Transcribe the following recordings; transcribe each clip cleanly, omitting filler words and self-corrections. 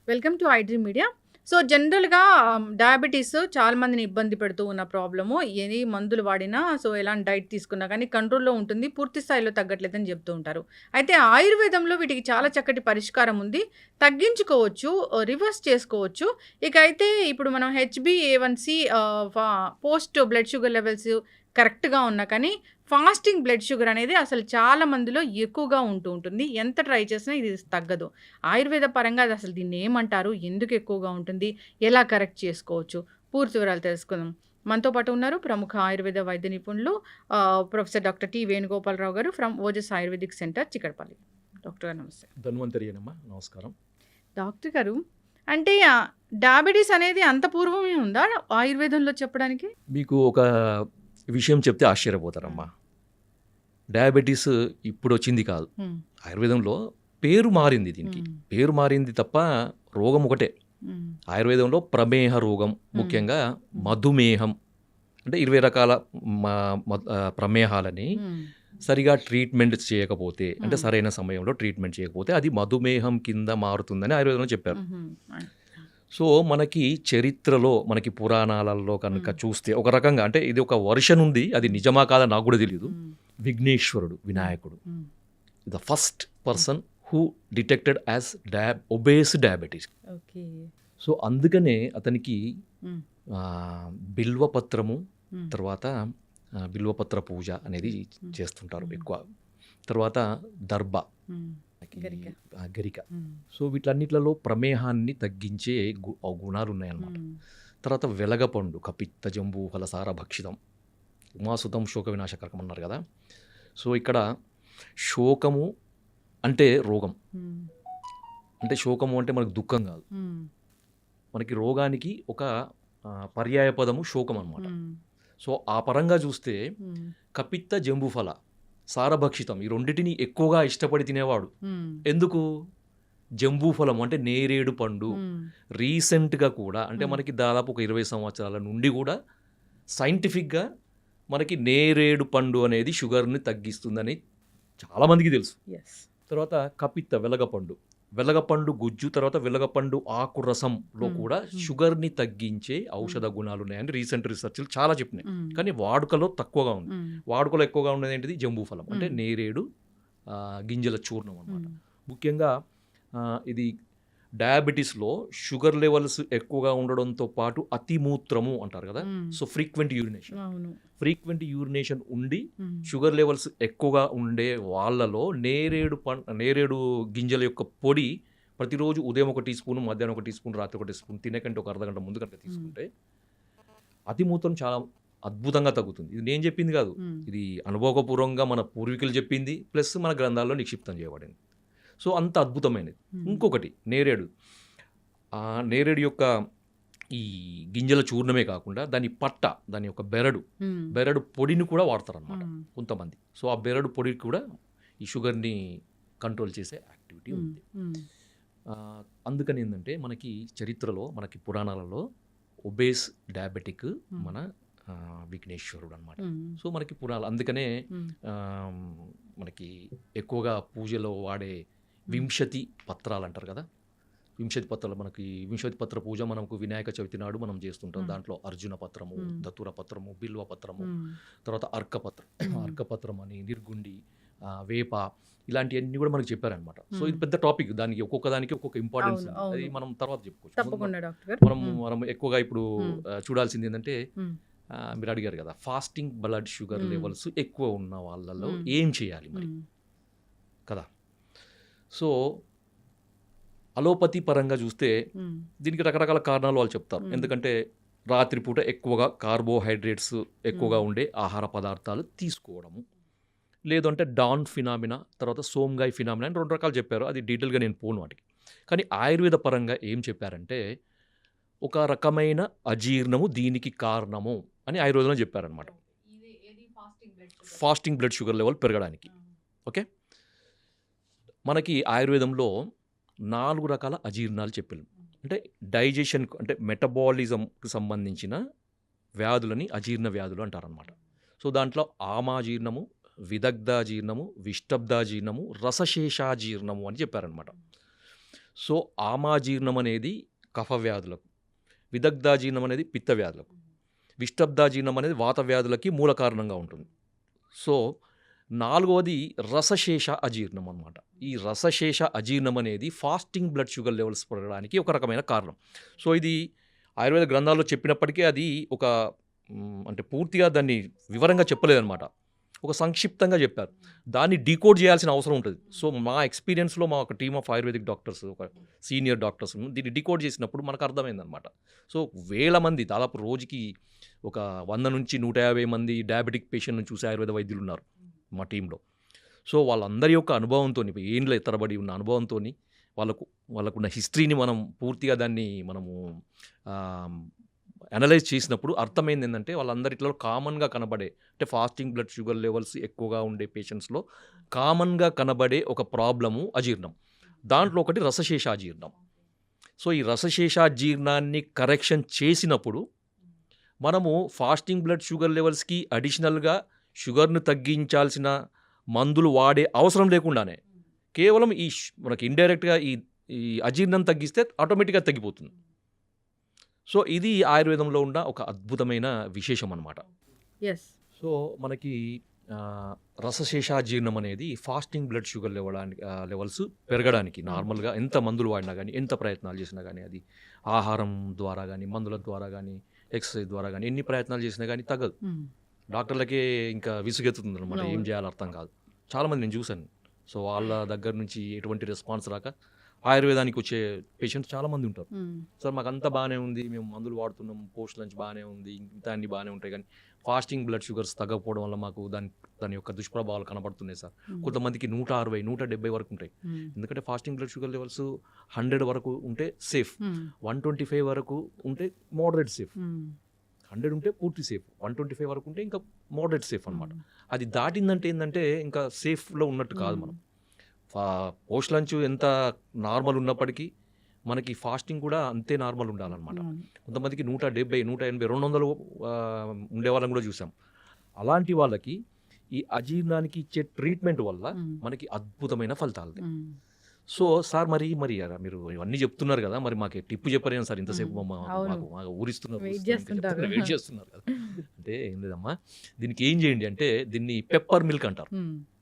Welcome to iDream media. So జనరల్‌గా diabetes చాలా మందిని ఇబ్బంది పెడుతూ ఉన్న ప్రాబ్లము. ఎన్ని మందులు వాడినా, సో ఎలాంటి డైట్ తీసుకున్నా కానీ కంట్రోల్‌లో ఉంటుంది. పూర్తి స్థాయిలో తగ్గట్లేదని చెప్తూ ఉంటారు. అయితే ఆయుర్వేదంలో వీటికి చాలా చక్కటి పరిష్కారం ఉంది. తగ్గించుకోవచ్చు, రివర్స్ చేసుకోవచ్చు. ఇక అయితే ఇప్పుడు మనం హెచ్‌బీఏవన్‌సీ పోస్ట్ బ్లడ్ షుగర్ లెవెల్స్ కరెక్ట్‌గా ఉన్నా కానీ ఫాస్టింగ్ బ్లడ్ షుగర్ అనేది అసలు చాలా మందిలో ఎక్కువగా ఉంటూ ఉంటుంది. ఎంత ట్రై చేసినా ఇది తగ్గదు. ఆయుర్వేద పరంగా అది అసలు దీన్ని ఏమంటారు? ఎందుకు ఎక్కువగా ఉంటుంది? ఎలా కరెక్ట్ చేసుకోవచ్చు? పూర్తి వివరాలు తెలుసుకుందాం. మనతో పాటు ఉన్నారు ప్రముఖ ఆయుర్వేద వైద్య నిపుణులు ప్రొఫెసర్ డాక్టర్ టి. వేణుగోపాలరావు గారు from Ojas Ayurvedic centre, Chikkadpally. Doctor గారు నమస్తే. ధన్వంతరియనమ్మా, నమస్కారం. డాక్టర్ గారు, అంటే డయాబెటీస్ అనేది అంత పూర్వమే ఉందా ఆయుర్వేదంలో చెప్పడానికి? మీకు ఒక విషయం చెప్తే ఆశ్చర్యపోతారమ్మా. డయాబెటీస్ ఇప్పుడు వచ్చింది కాదు. ఆయుర్వేదంలో పేరు మారింది, దీనికి పేరు మారింది తప్ప రోగం ఒకటే. ఆయుర్వేదంలో ప్రమేహ రోగం, ముఖ్యంగా మధుమేహం, అంటే 20 రకాల ప్రమేహాలని సరిగా ట్రీట్మెంట్ చేయకపోతే, అంటే సరైన సమయంలో ట్రీట్మెంట్ చేయకపోతే అది మధుమేహం కింద మారుతుందని ఆయుర్వేదంలో చెప్పారు. సో మనకి చరిత్రలో, మనకి పురాణాలలో కనుక చూస్తే ఒక రకంగా, అంటే ఇది ఒక వర్షన్ ఉంది, అది నిజమా కాదా నాకు కూడా తెలియదు. విఘ్నేశ్వరుడు, వినాయకుడు, the first person who detected as obese diabetes. So అందుకనే అతనికి బిల్వపత్రము, తర్వాత బిల్వపత్ర పూజ అనేది చేస్తుంటారు ఎక్కువ. తర్వాత దర్భ, గరిక. సో వీటన్నిట్లలో ప్రమేహాన్ని తగ్గించే గుణాలు ఉన్నాయన్నమాట. తర్వాత వెలగపండు, కపిత్త జంబూ ఫలసార భక్షితం ఉమాసుతం శోక వినాశకరకం అన్నారు కదా. సో ఇక్కడ శోకము అంటే రోగం, అంటే శోకము అంటే మనకు దుఃఖం కాదు, మనకి రోగానికి ఒక పర్యాయ పదము శోకం అన్నమాట. సో ఆ పరంగా చూస్తే కపిత్త జంబూఫల సారభక్షితం, ఈ రెండింటిని ఎక్కువగా ఇష్టపడి తినేవాడు. ఎందుకు? జంబూఫలం అంటే నేరేడు పండు. రీసెంట్గా కూడా, అంటే మనకి దాదాపు ఒక 20 సంవత్సరాల నుండి కూడా సైంటిఫిక్గా మనకి నేరేడు పండు అనేది షుగర్ని తగ్గిస్తుందని చాలామందికి తెలుసు. తర్వాత కపిత్త, వెలగపండు గుజ్జు, తర్వాత వెలగపండు ఆకు రసంలో కూడా షుగర్ని తగ్గించే ఔషధ గుణాలు ఉన్నాయని రీసెంట్ రీసెర్చ్లు చాలా చెప్పినాయి. కానీ వాడుకలో తక్కువగా ఉంది. వాడుకలో ఎక్కువగా ఉండేది ఏంటిది? జంబూఫలం, అంటే నేరేడు గింజల చూర్ణం అన్నమాట. ముఖ్యంగా ఇది డయాబెటీస్లో షుగర్ లెవెల్స్ ఎక్కువగా ఉండడంతో పాటు అతిమూత్రము అంటారు కదా. సో ఫ్రీక్వెంట్ యూరినేషన్ ఉండి షుగర్ లెవెల్స్ ఎక్కువగా ఉండే వాళ్ళలో నేరేడు గింజల యొక్క పొడి ప్రతిరోజు ఉదయం 1 టీ స్పూన్, మధ్యాహ్నం 1 టీ స్పూన్, రాత్రి 1 టీ స్పూన్, తినేకంటే ఒక అర్ధగంట ముందు కనుక తీసుకుంటే అతిమూత్రం చాలా అద్భుతంగా తగ్గుతుంది. ఇది నేను చెప్పింది కాదు, ఇది అనుభవపూర్వకంగా మన పూర్వీకులు చెప్పింది, ప్లస్ మన గ్రంథాల్లో నిక్షిప్తం చేయబడింది. సో అంత అద్భుతమైనది. ఇంకొకటి నేరేడు, నేరేడు యొక్క ఈ గింజల చూర్ణమే కాకుండా దాని పట్ట, దాని యొక్క బెరడు పొడిని కూడా వాడతారన్నమాట కొంతమంది. సో ఆ బెరడు పొడి కూడా ఈ షుగర్ని కంట్రోల్ చేసే యాక్టివిటీ ఉంది. అందుకని ఏంటంటే మనకి చరిత్రలో, మనకి పురాణాలలో ఒబేస్ డయాబెటిక్ మన విఘ్నేశ్వరుడు అనమాట. సో మనకి పురాణాలు, అందుకనే మనకి ఎక్కువగా పూజలో వాడే వింశతి పత్రాలు అంటారు కదా. వింశతి పత్రాలు, మనకి వింశతి పత్ర పూజ మనకు వినాయక చవితి నాడు మనం చేస్తుంటాం. దాంట్లో అర్జున పత్రము, దతుర పత్రము, బిల్వ పత్రము, తర్వాత అర్కపత్రం అని, నిర్గుండి, వేప, ఇలాంటివన్నీ కూడా మనకు చెప్పారనమాట. సో ఇది పెద్ద టాపిక్, దానికి ఒక్కొక్క దానికి ఒక్కొక్క ఇంపార్టెన్స్ ఉంది. అది మనం తర్వాత చెప్పుకోవచ్చు. మనం ఎక్కువగా ఇప్పుడు చూడాల్సింది ఏంటంటే, మీరు అడిగారు కదా, ఫాస్టింగ్ బ్లడ్ షుగర్ లెవెల్స్ ఎక్కువ ఉన్న వాళ్ళలో ఏం చేయాలి మరి కదా. సో అలోపతి పరంగా చూస్తే దీనికి రకరకాల కారణాలు వాళ్ళు చెప్తారు. ఎందుకంటే రాత్రిపూట ఎక్కువగా కార్బోహైడ్రేట్స్ ఎక్కువగా ఉండే ఆహార పదార్థాలు తీసుకోవడము, లేదంటే డాన్ ఫినామినా, తర్వాత సోమ్గాయ్ ఫినామినా అని 2 రకాలు చెప్పారు. అది డీటెయిల్గా నేను పోను వాటికి. కానీ ఆయుర్వేద పరంగా ఏం చెప్పారంటే, ఒక రకమైన అజీర్ణము దీనికి కారణము అని ఆయుర్వేదంలో చెప్పారనమాట, ఫాస్టింగ్ బ్లడ్ షుగర్ లెవెల్ పెరగడానికి. ఓకే, మనకి ఆయుర్వేదంలో 4 రకాల అజీర్ణాలు చెప్పారు. అంటే డైజెషన్, అంటే మెటబాలిజంకి సంబంధించిన వ్యాధులని అజీర్ణ వ్యాధులు అంటారనమాట. సో దాంట్లో ఆమాజీర్ణము, విదగ్ధాజీర్ణము, విష్టబ్దాజీర్ణము, రసశేషాజీర్ణము అని చెప్పారనమాట. సో ఆమాజీర్ణం అనేది కఫ వ్యాధులకు, విదగ్ధాజీర్ణం అనేది పిత్త వ్యాధులకు, విష్టబ్దాజీర్ణం అనేది వాత వ్యాధులకి మూల కారణంగా ఉంటుంది. సో 4వది రసశేష అజీర్ణం అనమాట. ఈ రసశేష అజీర్ణం అనేది ఫాస్టింగ్ బ్లడ్ షుగర్ లెవెల్స్ పెరగడానికి ఒక రకమైన కారణం. సో ఇది ఆయుర్వేద గ్రంథాల్లో చెప్పినప్పటికీ అది ఒక అంటే పూర్తిగా దాన్ని వివరంగా చెప్పలేదన్నమాట, ఒక సంక్షిప్తంగా చెప్పారు. దాన్ని డీకోడ్ చేయాల్సిన అవసరం ఉంటుంది. సో మా ఎక్స్పీరియన్స్లో మా ఒక టీమ్ ఆఫ్ ఆయుర్వేదిక్ డాక్టర్స్, ఒక సీనియర్ డాక్టర్స్ దీన్ని డీకోడ్ చేసినప్పుడు మనకు అర్థమైందనమాట. సో వేల మంది, దాదాపు రోజుకి ఒక 100 నుంచి 150 మంది డయాబెటిక్ పేషెంట్ని చూసే ఆయుర్వేద వైద్యులు ఉన్నారు మా టీంలో. సో వాళ్ళందరి యొక్క అనుభవంతో, ఏండ్ల తరబడి ఉన్న అనుభవంతో, వాళ్ళకున్న హిస్టరీని మనం పూర్తిగా దాన్ని మనము అనలైజ్ చేసినప్పుడు అర్థమైంది ఏంటంటే, వాళ్ళందరిలో కామన్గా కనబడే, అంటే ఫాస్టింగ్ బ్లడ్ షుగర్ లెవెల్స్ ఎక్కువగా ఉండే పేషెంట్స్లో కామన్గా కనబడే ఒక ప్రాబ్లము అజీర్ణం. దాంట్లో ఒకటి రసశేషాజీర్ణం. సో ఈ రసశేషాజీర్ణాన్ని కరెక్షన్ చేసినప్పుడు మనము ఫాస్టింగ్ బ్లడ్ షుగర్ లెవెల్స్కి అడిషనల్గా షుగర్ను తగ్గించాల్సిన మందులు వాడే అవసరం లేకుండానే కేవలం మనకి ఇండైరెక్ట్గా ఈ అజీర్ణం తగ్గిస్తే ఆటోమేటిక్గా తగ్గిపోతుంది. సో ఇది ఆయుర్వేదంలో ఉన్న ఒక అద్భుతమైన విశేషం అన్నమాట. సో మనకి రసశేషాజీర్ణం అనేది ఫాస్టింగ్ బ్లడ్ షుగర్ లెవెల్స్ పెరగడానికి నార్మల్గా ఎంత మందులు వాడినా కానీ, ఎంత ప్రయత్నాలు చేసినా కానీ, అది ఆహారం ద్వారా కానీ, మందుల ద్వారా కానీ, ఎక్సర్సైజ్ ద్వారా కానీ, ఎన్ని ప్రయత్నాలు చేసినా కానీ తగ్గదు. డాక్టర్లకే ఇంకా విసుగెత్తుతుంది అనమాట, ఏం చేయాలో అర్థం కాదు. చాలామంది నేను చూశాను. సో వాళ్ళ దగ్గర నుంచి ఎటువంటి రెస్పాన్స్ రాక ఆయుర్వేదానికి వచ్చే పేషెంట్స్ చాలామంది ఉంటారు. సార్ మాకు అంతా బాగానే ఉంది, మేము మందులు వాడుతున్నాం, పోస్ట్ లంచ్ బాగానే ఉంది, ఇంత అన్ని బాగానే ఉంటాయి, కానీ ఫాస్టింగ్ బ్లడ్ షుగర్స్ తగ్గకపోవడం వల్ల మాకు దాని యొక్క దుష్ప్రభావాలు కనబడుతున్నాయి సార్. కొంతమందికి 160, 170 వరకు ఉంటాయి. ఎందుకంటే ఫాస్టింగ్ బ్లడ్ షుగర్ లెవెల్స్ 100 వరకు ఉంటే సేఫ్, 125 వరకు ఉంటే మోడరేట్ సేఫ్, 100 ఉంటే పూర్తి సేఫ్, 125 వరకు ఉంటే ఇంకా మోడరేట్ సేఫ్ అనమాట. అది దాటిందంటే ఏంటంటే ఇంకా సేఫ్లో ఉన్నట్టు కాదు. మనం పోస్ట్ లంచ్ ఎంత నార్మల్ ఉన్నప్పటికీ మనకి ఫాస్టింగ్ కూడా అంతే నార్మల్ ఉండాలన్నమాట. కొంతమందికి 170, 180, 200 ఉండే వాళ్ళని కూడా చూసాం. అలాంటి వాళ్ళకి ఈ అజీర్ణానికి ఇచ్చే ట్రీట్మెంట్ వల్ల మనకి అద్భుతమైన ఫలితాలు. సో సార్ మరి మీరు ఇవన్నీ చెప్తున్నారు కదా, మరి మాకు టిప్పు చెప్పలేను సార్, ఇంతసేపు మాకు ఊరిస్తున్నారు, వెయిట్ చేస్తున్నారు కదా. అంటే ఏం లేదమ్మా, దీనికి ఏం చేయండి అంటే, దీన్ని పెప్పర్ మిల్క్ అంటారు.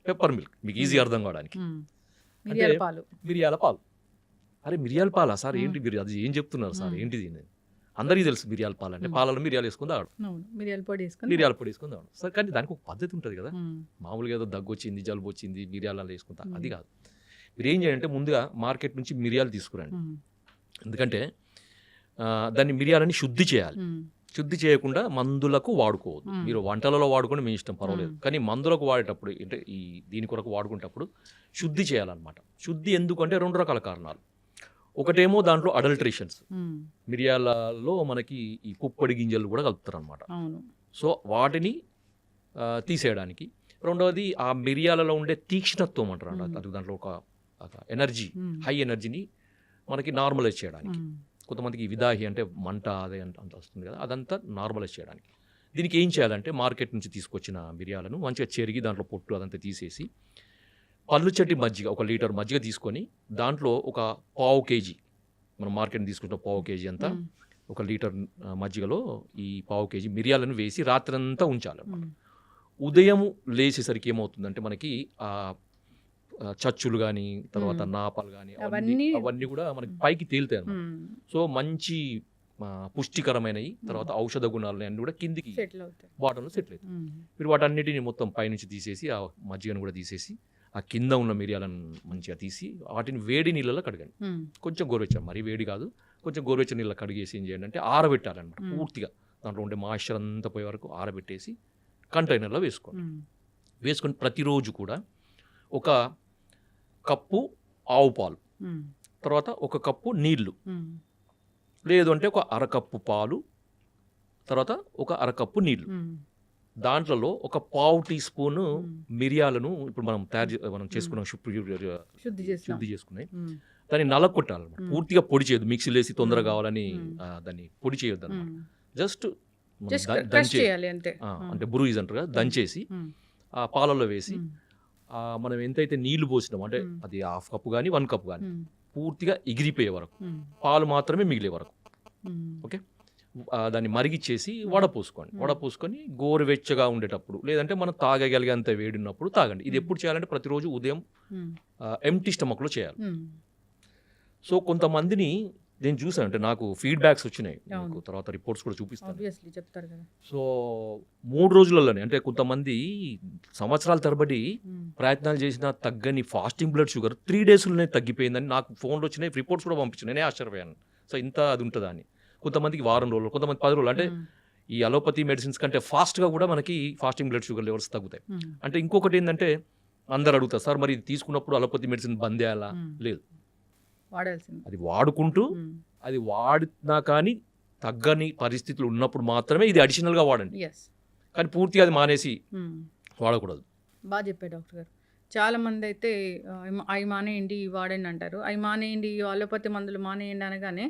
పెప్పర్ మిల్క్ మీకు ఈజీ అర్థం కావడానికి, మిరియాల పాలు. అరే మిరియాల పాలా సార్, ఏంటి మీరు అది ఏం చెప్తున్నారు సార్, ఏంటిది? అందరికీ తెలుసు మిరియాల పాలు అంటే, పాలలో మిరియాలు వేసుకుని తాగడం, మిరియాల పొడి వేసుకుని తాగడం సార్. కానీ దానికి ఒక పద్ధతి ఉంటుంది కదా. మామూలుగా ఏదో దగ్గు వచ్చింది, జలుబు వచ్చింది, మిరియాలలో వేసుకుంటా, అది కాదు. మీరు ఏం చేయాలంటే, ముందుగా మార్కెట్ నుంచి మిరియాలు తీసుకురండి. ఎందుకంటే దాన్ని మిరియాలని శుద్ధి చేయాలి. శుద్ధి చేయకుండా మందులకు వాడుకోవద్దు. మీరు వంటలలో వాడుకొని మీ ఇష్టం, పర్వాలేదు. కానీ మందులకు వాడేటప్పుడు, అంటే దీని కొరకు వాడుకునేటప్పుడు శుద్ధి చేయాలన్నమాట. శుద్ధి ఎందుకంటే 2 రకాల కారణాలు. ఒకటేమో దాంట్లో అడల్ట్రేషన్స్, మిరియాలలో మనకి ఈ పుప్పొడి గింజలు కూడా కలుపుతారు అనమాట. సో వాటిని తీసేయడానికి. రెండవది ఆ మిరియాలలో ఉండే తీక్ష్ణత్వం అంటారు, అది దాంట్లో ఒక ఎనర్జీ, హై ఎనర్జీని మనకి నార్మలైజ్ చేయడానికి. కొంతమందికి విదాహి అంటే మంట అదే అంత వస్తుంది కదా, అదంతా నార్మలైజ్ చేయడానికి. దీనికి ఏం చేయాలంటే, మార్కెట్ నుంచి తీసుకొచ్చిన మిరియాలను మంచిగా చెరిగి దాంట్లో పొట్టు అదంతా తీసేసి, పళ్ళు చెట్టి మజ్జిగ, 1 లీటర్ మజ్జిగ తీసుకొని దాంట్లో ఒక 1/2 కేజీ, మనం మార్కెట్ తీసుకుంటున్న 1/2 కేజీ అంతా 1 లీటర్ మజ్జిగలో ఈ 1/2 కేజీ మిరియాలను వేసి రాత్రంతా ఉంచాలి. ఉదయం లేచేసరికి ఏమవుతుందంటే, మనకి చచ్చులు కానీ, తర్వాత నాపాలు కానీ, అవన్నీ కూడా మనకి పైకి తేలుతాయి అన్నమాట. సో మంచి పుష్టికరమైనవి, తర్వాత ఔషధ గుణాలు అన్నీ కూడా కిందికి బాటంలో సెటిల్ అవుతాయి. మీరు వాటన్నిటిని మొత్తం పైనుంచి తీసేసి, ఆ మజ్జిగను కూడా తీసేసి, ఆ కింద ఉన్న మిరియాలను మంచిగా తీసి వాటిని వేడి నీళ్ళలో కడగండి. కొంచెం గోరువెచ్చని, మరీ వేడి కాదు, కొంచెం గోరువెచ్చని నీళ్ళలో కడిగేసి ఏం చేయండి అంటే, ఆరబెట్టాలన్నమాట. పూర్తిగా దాంట్లో ఉండే మాయిశ్చర్ అంతా పోయే వరకు ఆరబెట్టేసి కంటైనర్లో వేసుకోండి. వేసుకొని ప్రతిరోజు కూడా 1 కప్పు ఆవు పాలు, తర్వాత 1 కప్పు నీళ్లు, లేదు అంటే 1 అరకప్పు పాలు, తర్వాత 1 అరకప్పు నీళ్లు, దాంట్లో 1 పావు టీ స్పూను మిరియాలను, ఇప్పుడు మనం చేసుకున్నాం, శుద్ధి చేసుకున్నాయి, దాన్ని నలగొట్టాలన్నమాట. పూర్తిగా పొడి చేయొద్దు, మిక్సీలో వేసి తొందరగా కావాలని దాన్ని పొడి చేయొద్దు అనమాట. జస్ట్ దంచేయాలి, అంటే బ్రూయిజ్ అంటారు కదా, దంచేసి ఆ పాలలో వేసి మ్మ్. మనం ఎంతైతే నీళ్లు పోసినామో అంటే మ్మ్. అది 1/2 కప్పు కానీ 1 కప్పు కానీ మ్మ్. పూర్తిగా ఎగిరిపోయే వరకు మ్మ్. పాలు మాత్రమే మిగిలే వరకు మ్మ్. ఓకే దాన్ని మరిగిచ్చేసి వడపోసుకోండి. వడపోసుకొని గోరువెచ్చగా ఉండేటప్పుడు లేదంటే మనం తాగగలిగేంత వేడి ఉన్నప్పుడు తాగండి. ఇది ఎప్పుడు చేయాలంటే ప్రతిరోజు ఉదయం మ్మ్. ఎంటీ స్టమక్లో చేయాలి. మ్మ్. సో కొంతమందిని నేను చూసాను, అంటే నాకు ఫీడ్బ్యాక్స్ వచ్చినాయి, అవును. మీకు తర్వాత రిపోర్ట్స్ కూడా చూపిస్తాను. ఆబ్వియస్లీ చెప్తారు కదా. సో 3 రోజులలోనే అంటే కొంతమంది సంవత్సరాల తరబడి మ్మ్. ప్రయత్నాలు చేసిన తగ్గని ఫాస్టింగ్ బ్లడ్ షుగర్ 3 డేస్లోనే తగ్గిపోయిందని నాకు ఫోన్లో వచ్చినాయి, రిపోర్ట్స్ కూడా పంపించాను. నేనే ఆశ్చర్యపోయాను. సో ఇంత అది ఉంటుందా అని. కొంతమందికి వారం రోజులు, కొంతమంది 10 రోజులు. అంటే మ్మ్. ఈ అలోపతి మెడిసిన్స్ కంటే ఫాస్ట్గా కూడా మనకి ఫాస్టింగ్ బ్లడ్ షుగర్ లెవెల్స్ తగ్గుతాయి. మ్మ్. అంటే ఇంకొకటి ఏంటంటే అందరు అడుగుతారు, సార్ మరి ఇది తీసుకున్నప్పుడు అలోపతి మెడిసిన్ బంద్ చేయాలా? మ్మ్. లేదు, వాడాల్సింది. అది వాడుకుంటూ మ్మ్. అది వాడినా కానీ తగ్గని పరిస్థితులు ఉన్నప్పుడు మాత్రమే ఇది అడిషనల్గా వాడండి. ఎస్. కానీ పూర్తిగా అది మానేసి మ్మ్. వాడకూడదు. బాగా చెప్పారు డాక్టర్ గారు. చాలా మంది అయితే అవి మానేయండి ఇవి వాడండి అంటారు. అవి మానేయండి అలోపతి మందులు మానేయండి అనగానే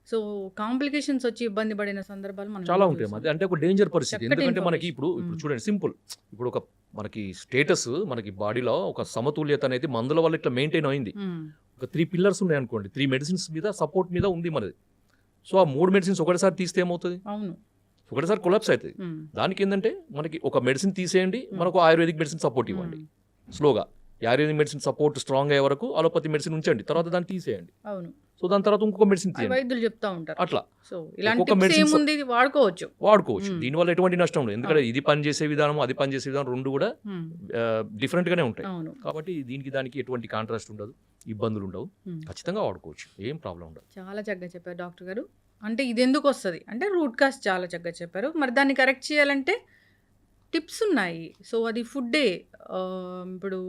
సో కాంప్లికేషన్స్ వచ్చి ఇబ్బంది పడిన సందర్భాలు మనం చాలా ఎన్నో ఉంటాయి. చూసాం. అది అంటే ఒక డేంజర్ పరిస్థితి. చక్కటి ఎందుకంటే మనకి information. ఇప్పుడు చూడండి, సింపుల్. ఇప్పుడు ఒక మనకి స్టేటస్, మనకి బాడీలో ఒక సమతుల్యత అనేది మందుల వల్ల ఇట్లా మెయింటైన్ అయింది. మ్మ్. ఒక 3 పిల్లర్స్ ఉన్నాయి అనుకోండి, 3 మెడిసిన్స్ మీద సపోర్ట్ మీద ఉంది మనది. సో ఆ 3 మెడిసిన్స్ ఒకటిసారి తీస్తే ఏమవుతుంది? అవును. ఒకటిసారి కొలాప్స్ అవుతుంది. మ్మ్. దానికి ఏంటంటే మనకి ఒక మెడిసిన్ తీసేయండి, మనకు ఆయుర్వేదిక్ మెడిసిన్ సపోర్ట్ ఇవ్వండి. మ్మ్. స్లోగా ఆయుర్వేదిక్ మెడిసిన్ సపోర్ట్ స్ట్రాంగ్ అయ్యే వరకు అలోపతి మెడిసిన్ ఉంచండి, తర్వాత దాన్ని తీసేయండి. అవును. సో దాని తర్వాత ఇంకొక మెడిసిన్ అవి తీయండి. వైద్యులు చెప్తా ఉంటారు. అట్లా సో ఇలాంటి ఒక్కొక్క tips medicine ఏముంది ఇది వాడుకోవచ్చు. వాడుకోవచ్చు. మ్మ్. దీనివల్ల ఎటువంటి నష్టం లేదు. ఎందుకంటే ఇది పనిచేసే విధానం, అది పనిచేసే విధానం రెండు కూడా మ్మ్. డిఫరెంట్గానే ఉంటాయి. అవును. కాబట్టి దీనికి దానికి ఎటువంటి కాంట్రాస్ట్ ఉండదు, ఇబ్బందులు ఉండవు. మ్మ్. ఖచ్చితంగా వాడుకోవచ్చు, ఏం ప్రాబ్లం ఉండదు. చాలా చక్కగా చెప్పారు డాక్టర్ గారు. అంటే ఇది ఎందుకు వస్తుంది అంటే రూట్ కాజ్ చాలా చక్కగా చెప్పారు. మరి దాన్ని కరెక్ట్ చేయాలంటే టిప్స్ ఉన్నాయి. సో అది ఫుడ్డే. ఇప్పుడు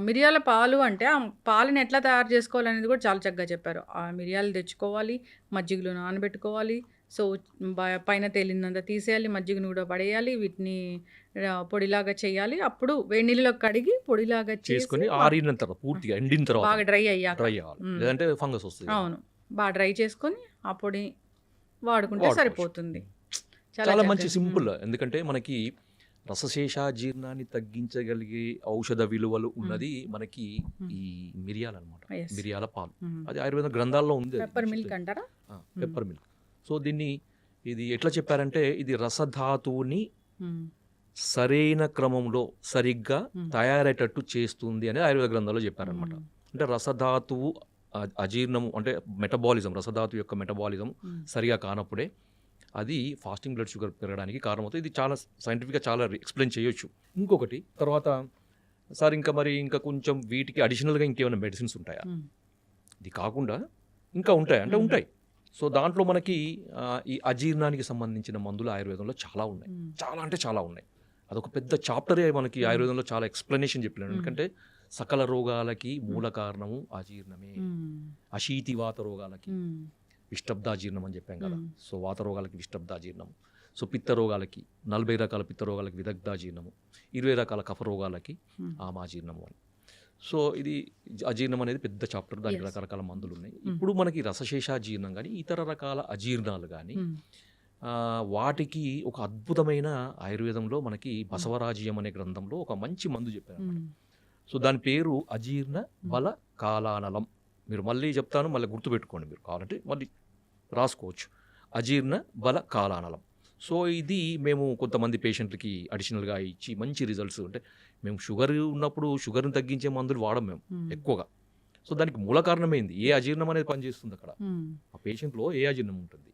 మిరియాల పాలు అంటే ఆ పాలని ఎట్లా తయారు చేసుకోవాలనేది కూడా చాలా చక్కగా చెప్పారు. ఆ మిరియాలు తెచ్చుకోవాలి, మజ్జిగలో నానబెట్టుకోవాలి. సో పైన తేలినంత తీసేయాలి, మజ్జిగను కూడా పడేయాలి, వీటిని పొడిలాగా చేయాలి. అప్పుడు వేడి నీళ్ళలో కడిగి పొడిలాగా చేసుకొని చేసి ఆరిన తర్వాత పూర్తిగా ఎండిన బాగా తర్వాత డ్రై అయ్యాక డ్రై అవ్వాలి, మ్మ్. లేదంటే ఫంగస్ వస్తుంది. అవును, బాగా డ్రై చేసుకొని ఆ పొడి వాడుకుంటే వాడుకోవచ్చు. సరిపోతుంది. చాలా చక్కగా. మంచి సింపుల్. ఎందుకంటే మనకి రసశేషాజీర్ణాన్ని తగ్గించగలిగే ఔషధ విలువలు ఉన్నది మనకి ఈ మిరియాలు అనమాట. Yes. మిరియాల పాలు, మ్మ్. అది ఆయుర్వేద గ్రంథాల్లో ఉంది. పెప్పర్ మిల్క్ అంటారా? Pepper milk. సో దీన్ని ఇది ఎట్లా చెప్పారంటే ఇది రసధాతువుని మ్మ్. సరైన క్రమంలో సరిగ్గా మ్మ్. తయారయ్యేటట్టు చేస్తుంది అని ఆయుర్వేద గ్రంథాల్లో చెప్పారనమాట. మ్మ్. అంటే రసధాతువు అజీర్ణము అంటే మెటబాలిజం, రసధాతు యొక్క మెటబాలిజం మ్మ్. సరిగా కానప్పుడే అది ఫాస్టింగ్ బ్లడ్ షుగర్ పెరగడానికి కారణమవుతుంది. ఇది చాలా సైంటిఫిక్గా చాలా ఎక్స్ప్లెయిన్ చేయొచ్చు. ఇంకొకటి తర్వాత సార్ ఇంకా కొంచెం వీటికి అడిషనల్గా ఇంకేమైనా మెడిసిన్స్ ఉంటాయా? మ్మ్. ఇది కాకుండా ఇంకా ఉంటాయి అంటే మ్మ్. ఉంటాయి. సో దాంట్లో మనకి ఈ అజీర్ణానికి సంబంధించిన మందులు ఆయుర్వేదంలో చాలా ఉన్నాయి. మ్మ్. చాలా అంటే చాలా ఉన్నాయి. అదొక పెద్ద చాప్టరే మనకి ఆయుర్వేదంలో చాలా ఎక్స్ప్లెనేషన్ చెప్పినాడు. ఎందుకంటే సకల రోగాలకి మూల కారణము అజీర్ణమే. మ్మ్. అశీతివాత రోగాలకి మ్మ్. విష్టబ్దాజీర్ణం అని చెప్పాం కదా. మ్మ్. సో వాత రోగాలకి విష్టబ్దాజీర్ణం, సో పిత్త రోగాలకి 40 రకాల పిత్త రోగాలకి విదగ్ధాజీర్ణము, 20 రకాల కఫ రోగాలకి మ్మ్. ఆమాజీర్ణము అని. సో ఇది అజీర్ణం అనేది పెద్ద చాప్టర్, దానికి Yes. రకరకాల మందులు ఉన్నాయి. ఇప్పుడు మనకి రసశేషాజీర్ణం కానీ ఇతర రకాల అజీర్ణాలు కానీ మ్మ్. వాటికి ఒక అద్భుతమైన ఆయుర్వేదంలో మనకి బసవరాజ్యం అనే గ్రంథంలో ఒక మంచి మందు చెప్పారు. మ్మ్. సో దాని పేరు అజీర్ణ బల కాలానలం. మీరు మళ్ళీ చెప్తాను, మళ్ళీ గుర్తుపెట్టుకోండి, మీరు కావాలంటే మళ్ళీ రాసుకోవచ్చు. అజీర్ణ బల కాలానలం. సో ఇది మేము కొంతమంది పేషెంట్లకి అడిషనల్గా ఇచ్చి మంచి రిజల్ట్స్. అంటే మేము షుగర్ ఉన్నప్పుడు షుగర్ని తగ్గించే మందులు వాడం మేము మ్మ్. ఎక్కువగా. సో దానికి మూల కారణమైంది ఏ అజీర్ణం అనేది పనిచేస్తుంది అక్కడ, మ్మ్. ఆ పేషెంట్లో ఏ అజీర్ణం ఉంటుంది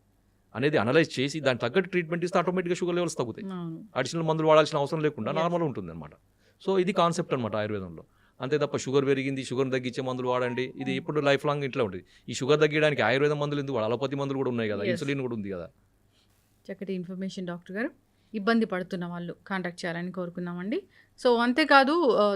అనేది అనలైజ్ చేసి దాని తగ్గట్టు ట్రీట్మెంట్ ఇస్తే ఆటోమేటిక్గా షుగర్ లెవెల్స్ తగ్గుతాయి. అవును. అడిషనల్ మందులు వాడాల్సిన అవసరం లేకుండా Yes. నార్మల్ ఉంటుంది అనమాట. సో ఇది కాన్సెప్ట్ అనమాట ఆయుర్వేదంలో. అంతే తప్ప షుగర్ పెరిగింది, షుగర్ని తగ్గించే మందులు వాడండి, ఇది ఎప్పుడు లైఫ్ లాంగ్ ఇట్లా ఉంటుంది. ఈ షుగర్ తగ్గడానికి ఆయుర్వేదం మందులు ఎందుకు, అలోపతి మందులు కూడా ఉన్నాయి కదా, Yes. ఇన్సులిన్ కూడా ఉంది కదా. చక్కటి ఇన్ఫర్మేషన్ డాక్టర్ గారు. ఇబ్బంది పడుతున్న వాళ్ళు కాంటాక్ట్ చేయాలని కోరుకున్నామండి. సో అంతేకాదు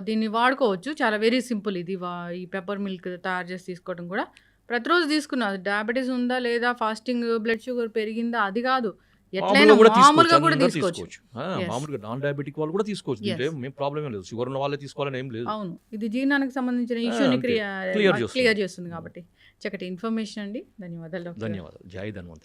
దీన్ని వాడుకోవచ్చు, చాలా వెరీ సింపుల్. ఇది ఈ పెప్పర్ మిల్క్ తయారు చేసి తీసుకోవడం కూడా ప్రతిరోజు తీసుకున్నా డయాబెటీస్ ఉందా లేదా, ఫాస్టింగ్ బ్లడ్ షుగర్ పెరిగిందా అది కాదు, ఎట్లయినా మామూలుగా కూడా తీసుకోవచ్చు. Yes. మామూలుగా నాన్ డయాబెటిక్ వాళ్ళు కూడా తీసుకోవచ్చు. Yes. దీంట్లో ఏం ప్రాబ్లం ఏం లేదు, షుగర్ ఉన్న వాళ్ళే తీసుకోవాలని ఏం లేదు. అవును, ఇది జీర్ణానికి సంబంధించిన ఇష్యూని అంతే. Clear చేస్తుంది. క్లియర్ చేస్తుంది కాబట్టి చక్కటి ఇన్ఫర్మేషన్ అండి. ధన్యవాదాలు డాక్టర్ గారు. ధన్యవాదాలు. జై ధన్వంతరి.